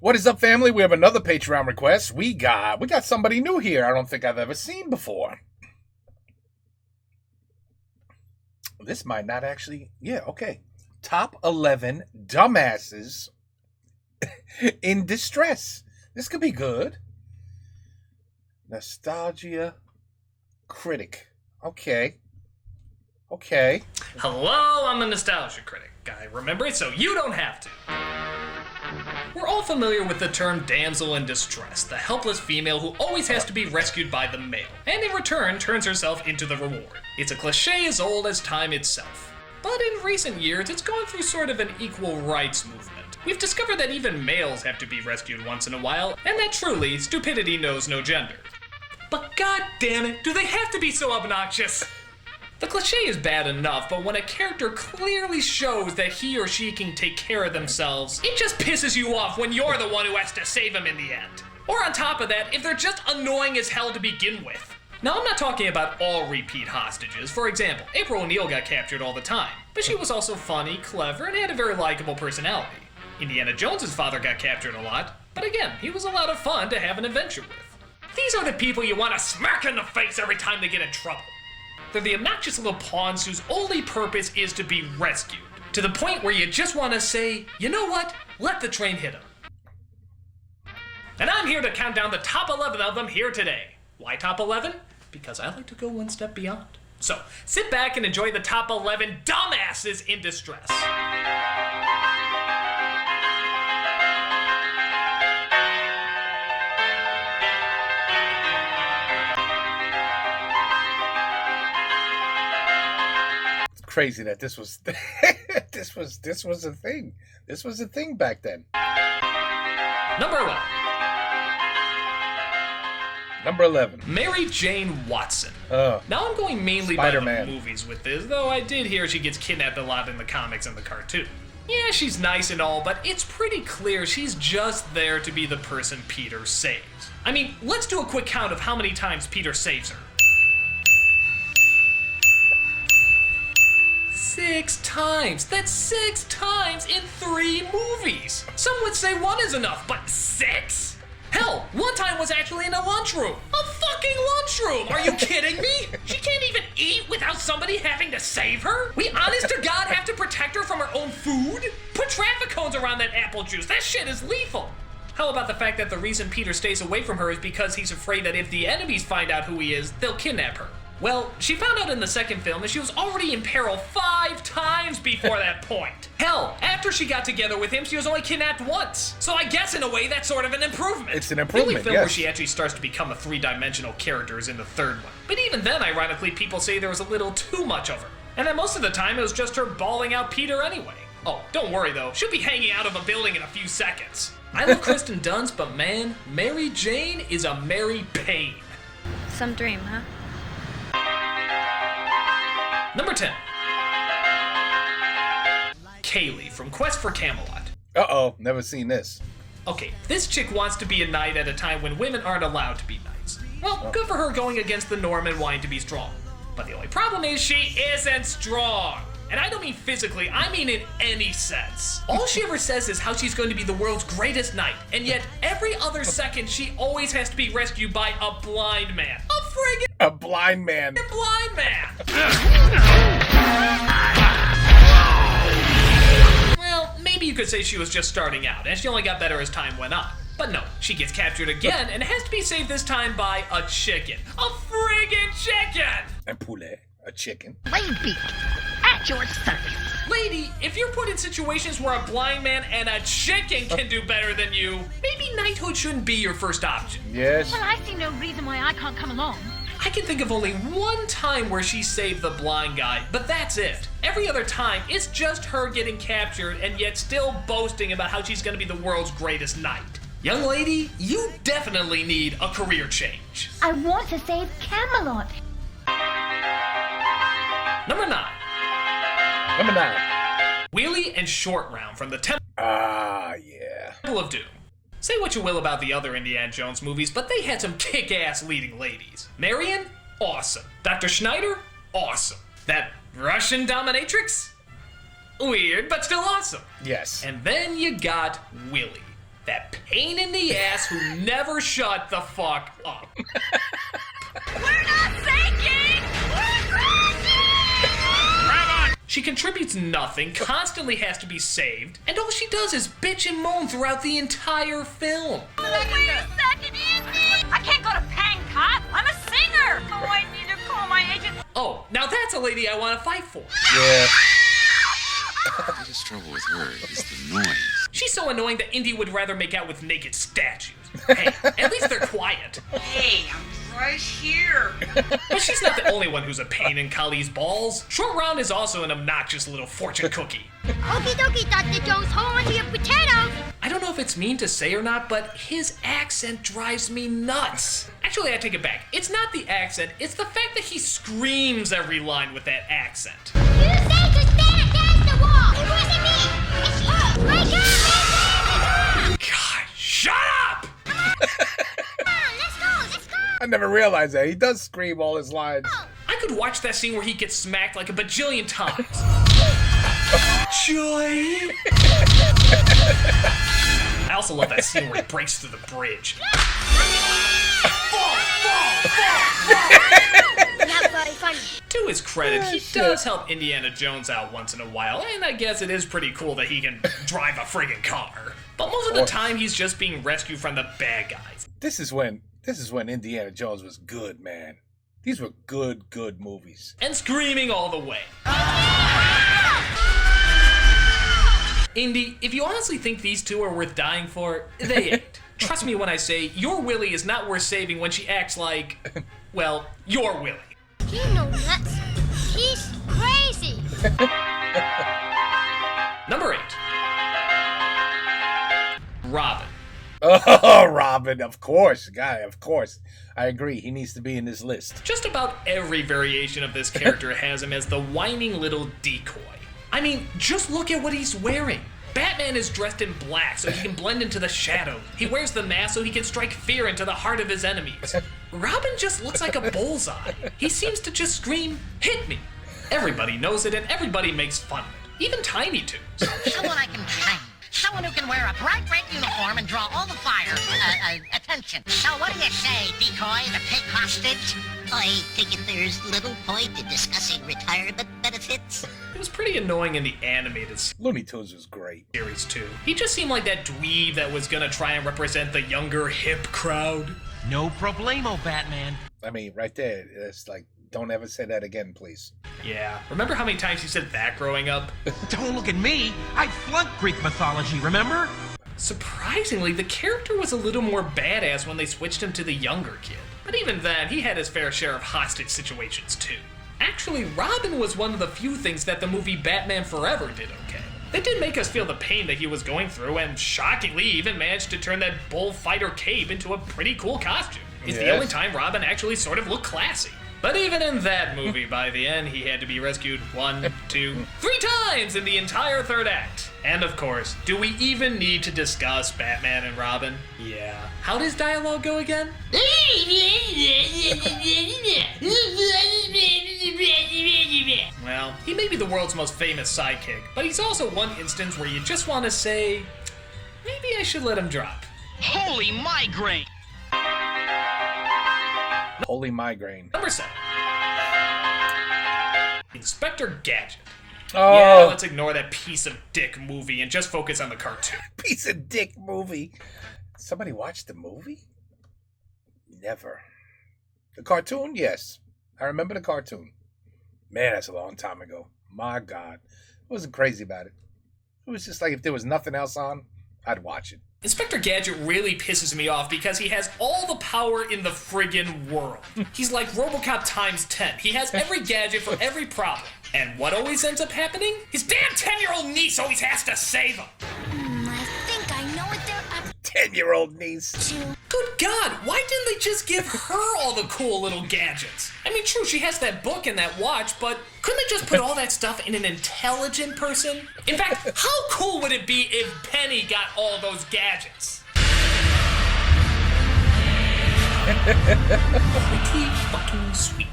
What is up, family? We have another Patreon request. We got somebody new here I don't think I've ever seen before. This might not actually... Yeah, okay. Top 11 dumbasses in distress. This could be good. Nostalgia Critic. Okay. Hello, I'm a Nostalgia Critic. I remember it so you don't have to. We're all familiar with the term damsel in distress, the helpless female who always has to be rescued by the male, and in return turns herself into the reward. It's a cliche as old as time itself. But in recent years, it's gone through sort of an equal rights movement. We've discovered that even males have to be rescued once in a while, and that truly, stupidity knows no gender. But god damn it, do they have to be so obnoxious? The cliche is bad enough, but when a character clearly shows that he or she can take care of themselves, it just pisses you off when you're the one who has to save them in the end. Or on top of that, if they're just annoying as hell to begin with. Now, I'm not talking about all repeat hostages. For example, April O'Neil got captured all the time, but she was also funny, clever, and had a very likable personality. Indiana Jones's father got captured a lot, but again, he was a lot of fun to have an adventure with. These are the people you want to smack in the face every time they get in trouble. They're the obnoxious little pawns whose only purpose is to be rescued, to the point where you just want to say, you know what, let the train hit them. And I'm here to count down the top 11 of them here today. Why top 11? Because I like to go one step beyond. So, sit back and enjoy the top 11 dumbasses in distress. Crazy that this was this was a thing. This was a thing back then. Number 11. Number 11. Mary Jane Watson. Now I'm going mainly Spider-Man. by the movies with this, though I did hear she gets kidnapped a lot in the comics and the cartoon. Yeah, she's nice and all, but it's pretty clear she's just there to be the person Peter saves. I mean, let's do a quick count of how many times Peter saves her. 6 times. That's 6 times in 3 movies. Some would say 1 is enough, but 6? Hell, one time was actually in a lunchroom. A fucking lunchroom! Are you kidding me? She can't even eat without somebody having to save her? We honest to God have to protect her from her own food? Put traffic cones around that apple juice. That shit is lethal. How about the fact that the reason Peter stays away from her is because he's afraid that if the enemies find out who he is, they'll kidnap her? Well, she found out in the second film that she was already in peril 5 times before that point. Hell, after she got together with him, she was only kidnapped once. So I guess in a way, that's sort of an improvement. It's an improvement, The only film yes. where she actually starts to become a 3-dimensional character is in the third one. But even then, ironically, people say there was a little too much of her. And that most of the time, it was just her bawling out Peter anyway. Oh, don't worry though, she'll be hanging out of a building in a few seconds. I love Kristen Dunst, but man, Mary Jane is a Mary Payne. Some dream, huh? Number 10. Kaye from Quest for Camelot. Uh-oh, never seen this. Okay, this chick wants to be a knight at a time when women aren't allowed to be knights. Well, good for her going against the norm and wanting to be strong. But the only problem is she isn't strong. And I don't mean physically, I mean in any sense. All she ever says is how she's going to be the world's greatest knight, and yet every other second she always has to be rescued by a blind man. A blind man. Blind man! Well, maybe you could say she was just starting out, and she only got better as time went on. But no, she gets captured again and has to be saved this time by a chicken. A friggin' chicken! And poulet, a chicken. Lanebeak, at your service. Lady, if you're put in situations where a blind man and a chicken can do better than you, maybe knighthood shouldn't be your first option. Yes. Well, I see no reason why I can't come along. I can think of only one time where she saved the blind guy, but that's it. Every other time, it's just her getting captured and yet still boasting about how she's gonna be the world's greatest knight. Young lady, you definitely need a career change. I want to save Camelot. Number 9. Number 9. Willie and Short Round from the Temple Ah, yeah. of Doom. Say what you will about the other Indiana Jones movies, but they had some kick-ass leading ladies. Marion? Awesome. Dr. Schneider? Awesome. That Russian dominatrix? Weird, but still awesome. Yes. And then you got Willie. That pain in the ass who never shut the fuck up. We're not sinking! We're crashing! She contributes nothing, constantly has to be saved, and all she does is bitch and moan throughout the entire film. Wait a second, Andy! I can't go to Pancot! I'm a singer! Oh, I need to call my agent. Oh, now that's a lady I want to fight for. Yeah. The biggest trouble with her is the noise. She's so annoying that Indy would rather make out with naked statues. Hey, at least they're quiet. Hey, I'm right here. But she's not the only one who's a pain in Kali's balls. Short Round is also an obnoxious little fortune cookie. Okie dokie, Dr. Jones, hold on to your potatoes! I don't know if it's mean to say or not, but his accent drives me nuts. Actually, I take it back. It's not the accent, it's the fact that he screams every line with that accent. You say to stand against the wall! It wasn't me! It's you! Wake up! God, shut up! Let's go! I never realized that. He does scream all his lines. I could watch that scene where he gets smacked like a bajillion times. Joy! I also love that scene where he breaks through the bridge. To his credit, he does help Indiana Jones out once in a while, and I guess it is pretty cool that he can drive a friggin' car. But most of the time, he's just being rescued from the bad guys. This is when Indiana Jones was good, man. These were good movies. And screaming all the way. Indy, if you honestly think these two are worth dying for, they ain't. Trust me when I say your Willie is not worth saving when she acts like, well, your Willie. You know nuts. He's crazy. Number 8. Robin. Oh, Robin, of course. Guy, of course. I agree. He needs to be in this list. Just about every variation of this character has him as the whining little decoy. I mean, just look at what he's wearing. Batman is dressed in black so he can blend into the shadows. He wears the mask so he can strike fear into the heart of his enemies. Robin just looks like a bullseye. He seems to just scream, "Hit me!" Everybody knows it and everybody makes fun of it. Even Tiny Toons. Someone I can train. Someone who can wear a bright red uniform and draw all the fire, attention. So what do you say, decoy, to take hostage? I think there's little point in discussing retirement benefits. It was pretty annoying in the animated Looney Tunes was great. series too. He just seemed like that dweeb that was gonna try and represent the younger, hip crowd. No problemo, Batman. I mean, right there, it's like, don't ever say that again, please. Yeah, remember how many times you said that growing up? Don't look at me. I flunked Greek mythology, remember? Surprisingly, the character was a little more badass when they switched him to the younger kid. But even then, he had his fair share of hostage situations too. Actually, Robin was one of the few things that the movie Batman Forever did okay. They did make us feel the pain that he was going through, and shockingly even managed to turn that bullfighter cape into a pretty cool costume. It's the Yes. only time Robin actually sort of looked classy. But even in that movie, by the end, he had to be rescued 1, 2, 3 times in the entire third act. And of course, do we even need to discuss Batman and Robin? Yeah. How'd his dialogue go again? Well, he may be the world's most famous sidekick, but he's also one instance where you just want to say, maybe I should let him drop. Holy migraine! Holy migraine. Number 7. Inspector Gadget. Oh, Yeah, let's ignore that piece of dick movie and just focus on the cartoon. piece of dick movie. Somebody watched the movie? Never. The cartoon? Yes. I remember the cartoon. Man, that's a long time ago. My God. I wasn't crazy about it. It was just like if there was nothing else on, I'd watch it. Inspector Gadget really pisses me off because he has all the power in the friggin' world. He's like RoboCop times 10. He has every gadget for every problem. And what always ends up happening? His damn 10-year-old niece always has to save him. I think I know what they're up 10-year-old niece. to. Good God, why didn't they just give her all the cool little gadgets? I mean, true, she has that book and that watch, but couldn't they just put all that stuff in an intelligent person? In fact, how cool would it be if Penny got all those gadgets? Pretty fucking sweet.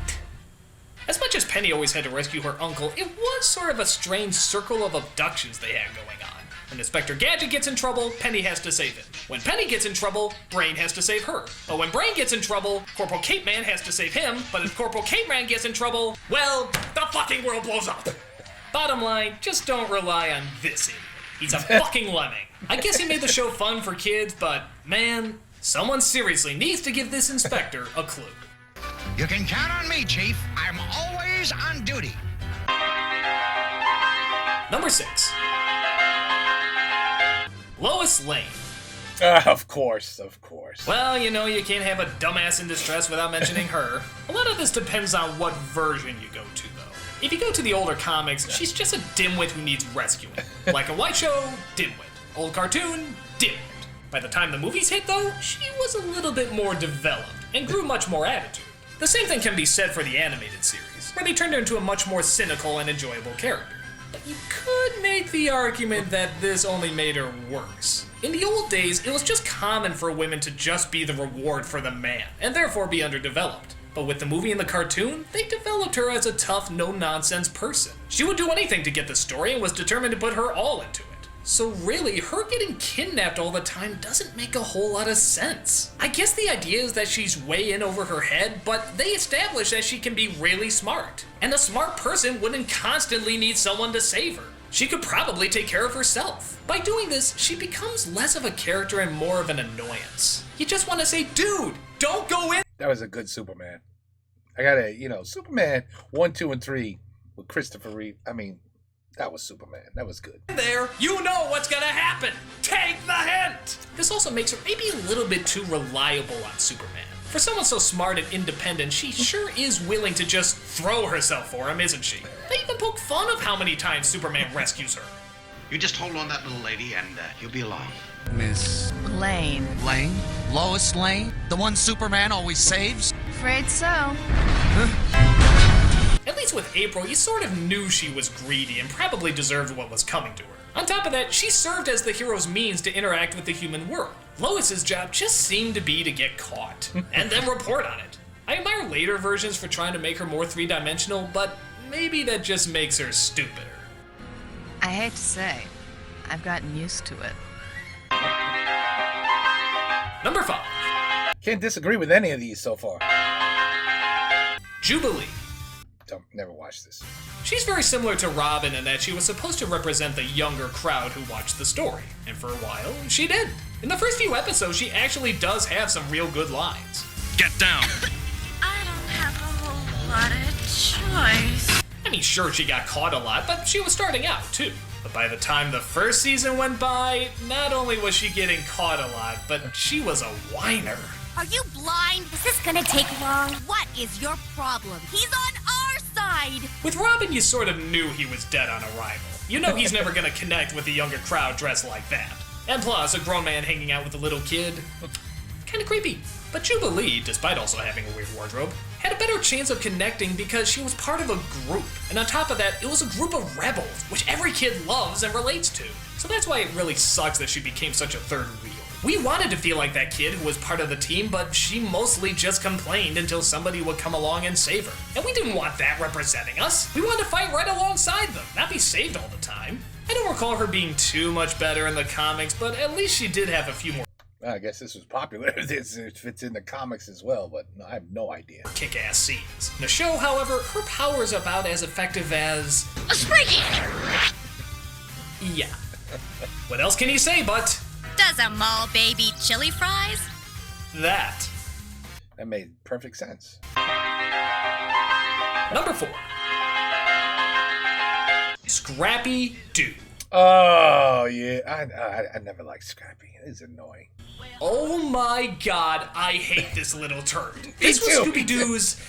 As much as Penny always had to rescue her uncle, it was sort of a strange circle of abductions they had going on. When Inspector Gadget gets in trouble, Penny has to save him. When Penny gets in trouble, Brain has to save her. But when Brain gets in trouble, Corporal Cape Man has to save him. But if Corporal Cape Man gets in trouble, well, the fucking world blows up. Bottom line, just don't rely on this idiot. He's a fucking lemming. I guess he made the show fun for kids, but man, someone seriously needs to give this inspector a clue. You can count on me, Chief. I'm always on duty. Number 6. Lois Lane. Of course. Well, you know, you can't have a dumbass in distress without mentioning her. A lot of this depends on what version you go to, though. If you go to the older comics, she's just a dimwit who needs rescuing. Like a white show, dimwit. Old cartoon, dimwit. By the time the movies hit, though, she was a little bit more developed and grew much more attitude. The same thing can be said for the animated series, where they turned her into a much more cynical and enjoyable character. But you could make the argument that this only made her worse. In the old days, it was just common for women to just be the reward for the man, and therefore be underdeveloped. But with the movie and the cartoon, they developed her as a tough, no-nonsense person. She would do anything to get the story and was determined to put her all into it. So really, her getting kidnapped all the time doesn't make a whole lot of sense. I guess the idea is that she's way in over her head, but they establish that she can be really smart. And a smart person wouldn't constantly need someone to save her. She could probably take care of herself. By doing this, she becomes less of a character and more of an annoyance. You just want to say, dude, don't go in. That was a good Superman. I gotta, Superman 1, 2, and 3 with Christopher Reeve. I mean, that was Superman. That was good. There, you know what's gonna happen. Take the hint. This also makes her maybe a little bit too reliable on Superman. For someone so smart and independent, she sure is willing to just throw herself for him, isn't she? They even poke fun of how many times Superman rescues her. You just hold on that little lady and you'll be along. Miss Lane. Lane? Lois Lane? The one Superman always saves? Afraid so. At least with April, you sort of knew she was greedy and probably deserved what was coming to her. On top of that, she served as the hero's means to interact with the human world. Lois's job just seemed to be to get caught, and then report on it. I admire later versions for trying to make her more three-dimensional, but maybe that just makes her stupider. I hate to say, I've gotten used to it. Number 5. Can't disagree with any of these so far. Jubilee. Never watched this. She's very similar to Robin in that she was supposed to represent the younger crowd who watched the story, and for a while, she did. In the first few episodes, she actually does have some real good lines. Get down! I don't have a whole lot of choice. I mean, sure, she got caught a lot, but she was starting out, too. But by the time the first season went by, not only was she getting caught a lot, but she was a whiner. Are you blind? Is this gonna take long? What is your problem? He's on our side! With Robin, you sort of knew he was dead on arrival. You know he's never gonna connect with a younger crowd dressed like that. And plus, a grown man hanging out with a little kid. Kinda creepy. But Jubilee, despite also having a weird wardrobe, had a better chance of connecting because she was part of a group. And on top of that, it was a group of rebels, which every kid loves and relates to. So that's why it really sucks that she became such a third wheel. We wanted to feel like that kid who was part of the team, but she mostly just complained until somebody would come along and save her. And we didn't want that representing us. We wanted to fight right alongside them, not be saved all the time. I don't recall her being too much better in the comics, but at least she did have a few more I guess this was popular if it's in the comics as well, but I have no idea. kick-ass scenes. In the show, however, her power is about as effective as... A spriggy! Yeah. What else can you say but... Does a mall baby chili fries? that. That made perfect sense. Number 4. Scrappy Doo. Oh, yeah. I never liked Scrappy. It's annoying. Oh my god, I hate this little turd. This was Scooby-Doo's,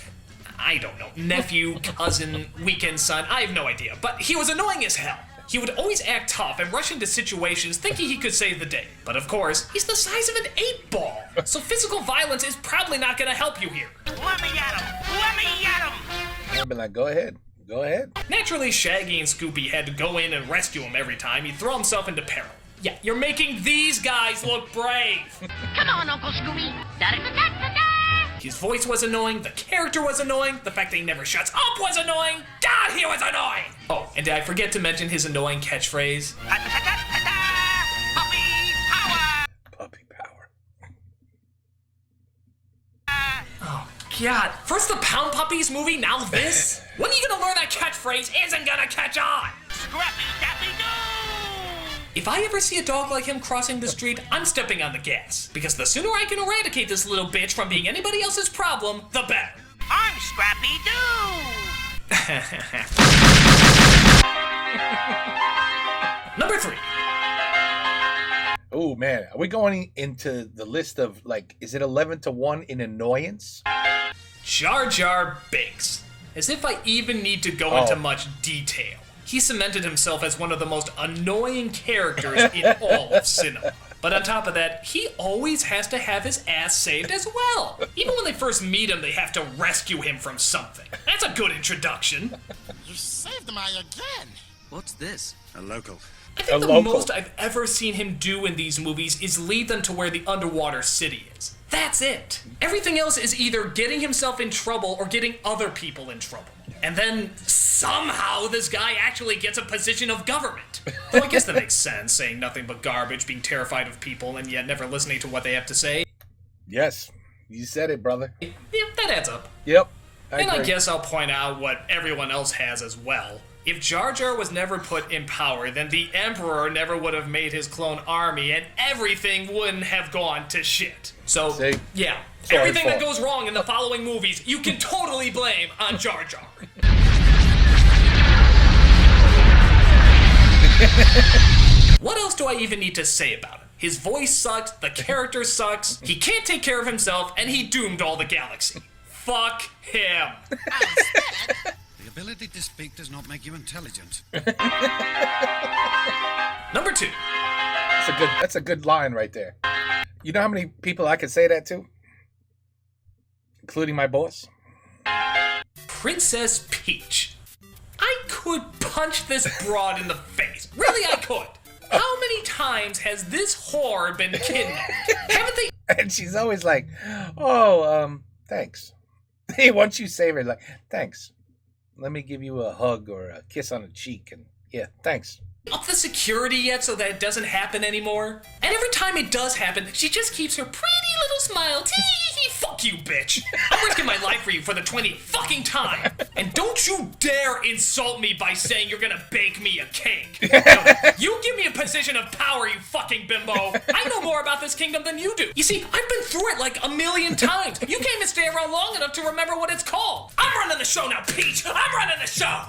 I don't know, nephew, cousin, weekend son, I have no idea. But he was annoying as hell. He would always act tough and rush into situations thinking he could save the day. But of course, he's the size of an 8-ball. So physical violence is probably not gonna help you here. Let me at him! Let me at him! I'd be like, go ahead. Go ahead. Naturally, Shaggy and Scooby had to go in and rescue him every time he'd throw himself into peril. Yeah, you're making these guys look brave. Come on, Uncle Scooby. Da-da-da-da-da-da. His voice was annoying, the character was annoying, the fact that he never shuts up was annoying. God, he was annoying! Oh, and did I forget to mention his annoying catchphrase? Da-da-da-da-da. God, first the Pound Puppies movie, now this? When are you gonna learn that catchphrase isn't gonna catch on? Scrappy Doo! If I ever see a dog like him crossing the street, I'm stepping on the gas. Because the sooner I can eradicate this little bitch from being anybody else's problem, the better. I'm Scrappy Doo! Number 3. Oh man, are we going into the list of like, is it 11-1 in annoyance? Jar Binks. As if I even need to go into much detail. He cemented himself as one of the most annoying characters in all of cinema. But on top of that, he always has to have his ass saved as well. Even when they first meet him, they have to rescue him from something. That's a good introduction. You saved my again. What's this? A local. I think the most I've ever seen him do in these movies is lead them to where the underwater city is. That's it. Everything else is either getting himself in trouble or getting other people in trouble. And then somehow this guy actually gets a position of government. Though I guess that makes sense, saying nothing but garbage, being terrified of people, and yet never listening to what they have to say. Yes, you said it, brother. Yeah, that adds up. Yep. I guess I'll point out what everyone else has as well. If Jar Jar was never put in power, then the Emperor never would have made his clone army, and everything wouldn't have gone to shit. So, yeah, everything that goes wrong in the following movies, you can totally blame on Jar Jar. What else do I even need to say about him? His voice sucks, the character sucks, he can't take care of himself, and he doomed all the galaxy. Fuck him. The ability to speak does not make you intelligent. Number 2. That's a good line right there. You know how many people I could say that to? Including my boss? Princess Peach. I could punch this broad in the face. Really, I could. How many times has this whore been kidnapped? Haven't they? And she's always like, oh, thanks. Once you save her, like, thanks. Let me give you a hug or a kiss on the cheek, and yeah, thanks. Up the security yet so that it doesn't happen anymore? And every time it does happen, she just keeps her pretty little smile. Tee-hee-hee, fuck you, bitch. I'm risking my life for you for the 20th fucking time. And don't you dare insult me by saying you're gonna bake me a cake. No, you give me a position of power, you fucking bimbo. I know more about this kingdom than you do. You see, I've been through it like a million times. You can't even stay around long enough to remember what it's called. I'm running the show now, Peach. I'm running the show.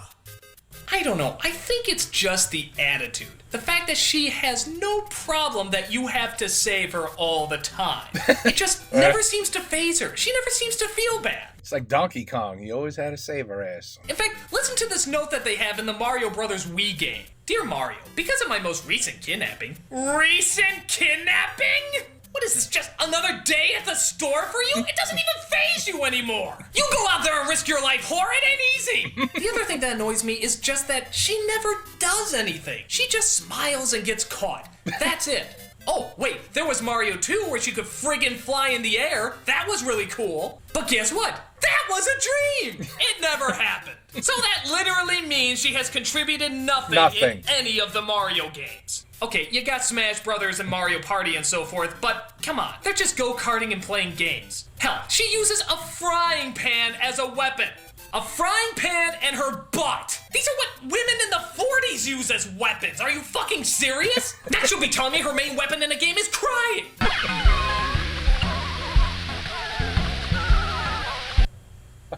I don't know. I think it's just the attitude. The fact that she has no problem that you have to save her all the time. It just never seems to faze her. She never seems to feel bad. It's like Donkey Kong. He always had to save her ass. In fact, listen to this note that they have in the Mario Brothers Wii game. Dear Mario, because of my most recent kidnapping. Recent kidnapping? What is this, just another day at the store for you? It doesn't even faze you anymore. You go out there and risk your life, whore. It ain't easy. The other thing that annoys me is just that she never does anything. She just smiles and gets caught. That's it. Oh, wait, there was Mario 2 where she could friggin' fly in the air. That was really cool. But guess what? That was a dream. It never happened. So that literally means she has contributed nothing in any of the Mario games. Okay, you got Smash Brothers and Mario Party and so forth, but come on, they're just go-karting and playing games. Hell, she uses a frying pan as a weapon. A frying pan and her butt. These are what women in the 40s use as weapons. Are you fucking serious? Now she'll be telling me her main weapon in a game is crying.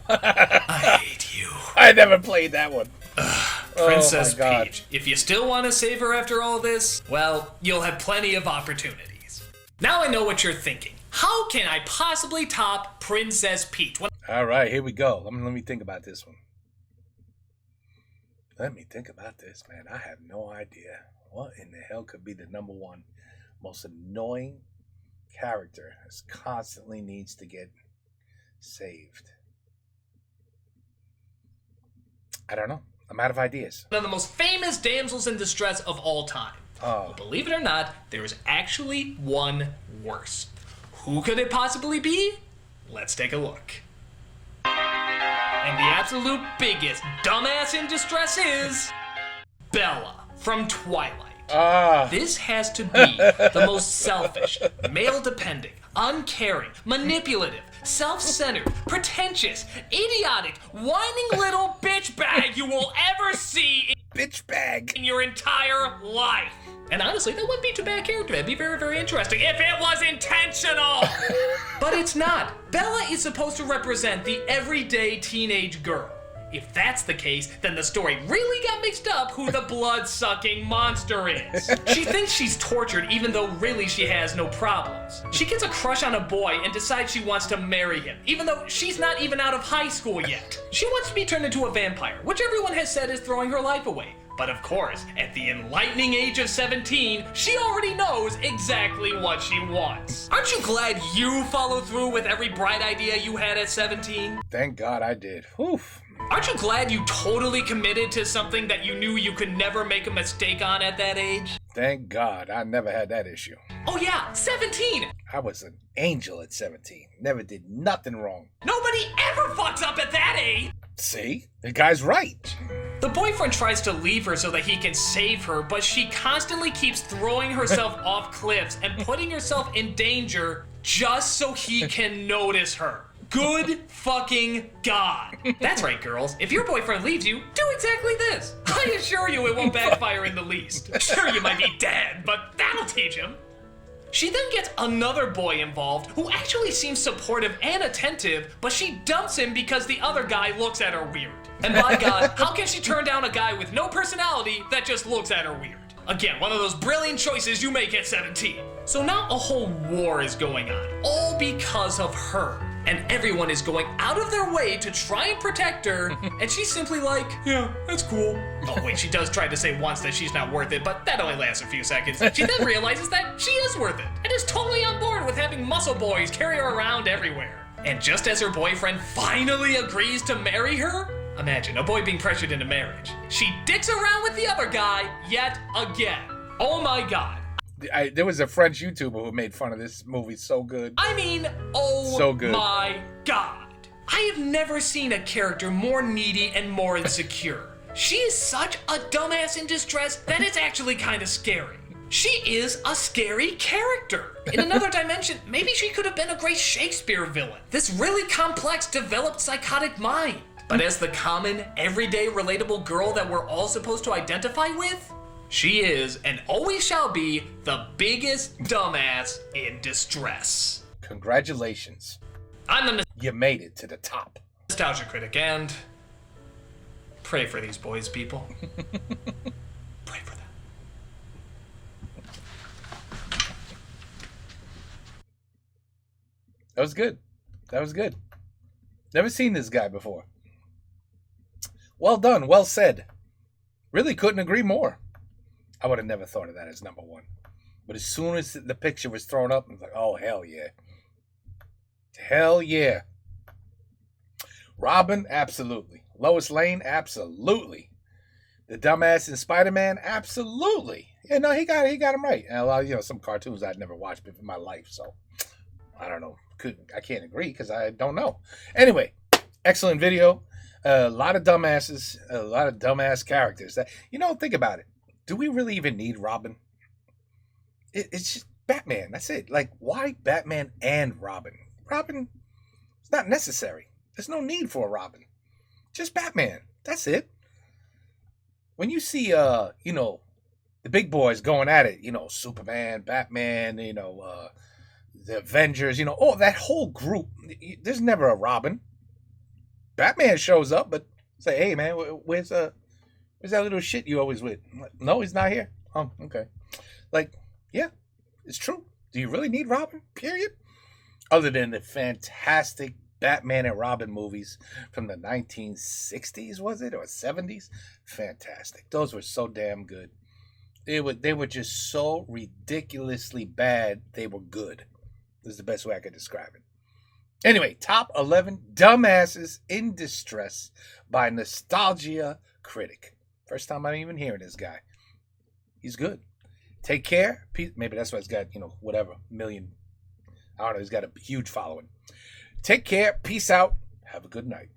I hate you. I never played that one. Princess Peach. If you still want to save her after all this, well, you'll have plenty of opportunities. Now I know what you're thinking. How can I possibly top Princess Peach? All right, here we go. Let me think about this one. Let me think about this, man. I have no idea. What in the hell could be the number one most annoying character that constantly needs to get saved? I don't know. I'm out of ideas. One of the most famous damsels in distress of all time. But believe it or not, there is actually one worse. Who could it possibly be? Let's take a look. And the absolute biggest dumbass in distress is Bella from Twilight. This has to be the most selfish, male-dependent, uncaring, manipulative, self-centered, pretentious, idiotic, whining little bitch bag you will ever see Bitch bag. in your entire life. And honestly, that wouldn't be too bad a character. That'd be very, very interesting if it was intentional. But it's not. Bella is supposed to represent the everyday teenage girl. If that's the case, then the story really got mixed up who the blood-sucking monster is. She thinks she's tortured even though really she has no problems. She gets a crush on a boy and decides she wants to marry him, even though she's not even out of high school yet. She wants to be turned into a vampire, which everyone has said is throwing her life away. But of course, at the enlightening age of 17, she already knows exactly what she wants. Aren't you glad you followed through with every bright idea you had at 17? Thank God I did. Oof. Aren't you glad you totally committed to something that you knew you could never make a mistake on at that age? Thank God I never had that issue. Oh yeah, 17! I was an angel at 17. Never did nothing wrong. Nobody ever fucks up at that age! See? The guy's right. The boyfriend tries to leave her so that he can save her, but she constantly keeps throwing herself off cliffs and putting herself in danger just so he can notice her. Good fucking God. That's right, girls. If your boyfriend leaves you, do exactly this. I assure you it won't backfire in the least. Sure, you might be dead, but that'll teach him. She then gets another boy involved who actually seems supportive and attentive, but she dumps him because the other guy looks at her weird. And by God, how can she turn down a guy with no personality that just looks at her weird? Again, one of those brilliant choices you make at 17. So now a whole war is going on, all because of her. And everyone is going out of their way to try and protect her, and she's simply like, yeah, that's cool. Oh wait, she does try to say once that she's not worth it, but that only lasts a few seconds. She then realizes that she is worth it, and is totally on board with having muscle boys carry her around everywhere. And just as her boyfriend finally agrees to marry her, imagine a boy being pressured into marriage. She dicks around with the other guy yet again. Oh my God. There was a French YouTuber who made fun of this movie so good. I mean, oh so good. My God. I have never seen a character more needy and more insecure. She is such a dumbass in distress that it's actually kind of scary. She is a scary character. In another dimension, maybe she could have been a great Shakespeare villain. This really complex, developed psychotic mind. But as the common, everyday, relatable girl that we're all supposed to identify with, she is, and always shall be, the biggest dumbass in distress. Congratulations. I'm the You made it to the top. Nostalgia Critic, and pray for these boys, people. Pray for them. That was good. That was good. Never seen this guy before. Well done. Well said. Really couldn't agree more. I would have never thought of that as number one. But as soon as the picture was thrown up, I was like, oh, hell yeah. Hell yeah. Robin, absolutely. Lois Lane, absolutely. The dumbass in Spider-Man, absolutely. Yeah, no, he got him right. And a lot of, some cartoons I'd never watched in my life, so I don't know. I can't agree because I don't know. Anyway, excellent video. A lot of dumbasses, a lot of dumbass characters. Think about it. Do we really even need Robin? It's just Batman. That's it. Like, why Batman and Robin? Robin is not necessary. There's no need for a Robin. Just Batman. That's it. When you see, the big boys going at it, Superman, Batman, the Avengers, that whole group, there's never a Robin. Batman shows up, but say, hey, man, where's that little shit you always with? No, he's not here. Oh, okay. Like, yeah, it's true. Do you really need Robin? Period. Other than the fantastic Batman and Robin movies from the 1960s, was it? Or 70s? Fantastic. Those were so damn good. They were just so ridiculously bad, they were good. This is the best way I could describe it. Anyway, top 11 dumbasses in distress by Nostalgia Critic. First time I'm even hearing this guy. He's good. Take care. Maybe that's why he's got, whatever, million. I don't know. He's got a huge following. Take care. Peace out. Have a good night.